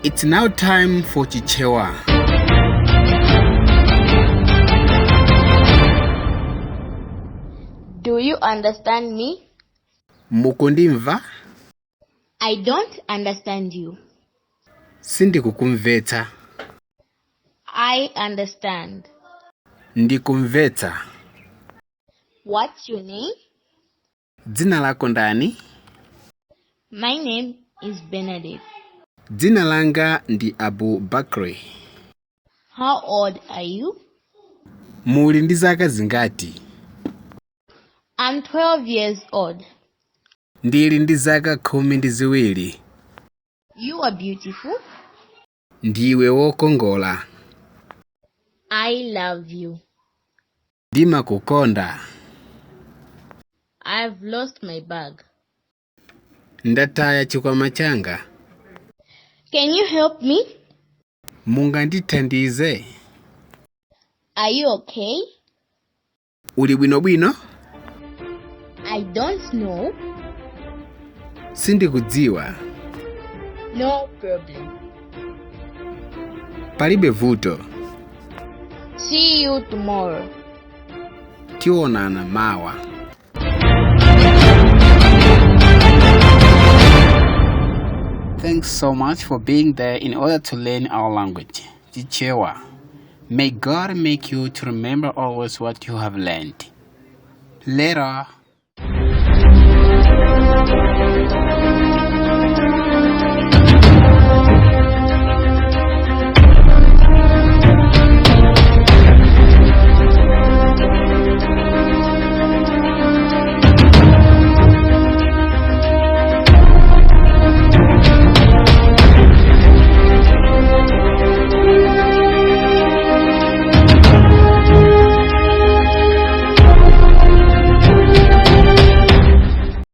It's now time for Chichewa. Do you understand me? Mukundimva? I don't understand you. Sindikukumvetsa. I understand. Ndikumvetsa. What's your name? Dzina lako ndani? My name is Benedict. Dzina langa ndi Abu Bakri. How old are you? Muli ndi zaka zingati? I'm 12 years old. Ndili ndi zaka 12. You are beautiful. Ndiwe wokongola. I love you. Ndimakukonda. I've lost my bag. Ndataya chikwama changa. Can you help me? Mungandithandize? Are you okay? Uli bwinobwino? I don't know. Sindikudziwa. No problem. Palibe vuto. See you tomorrow. Tionana mawa. Thanks so much for being there in order to learn our language. Chichewa. May God make you to remember always what you have learned. Later.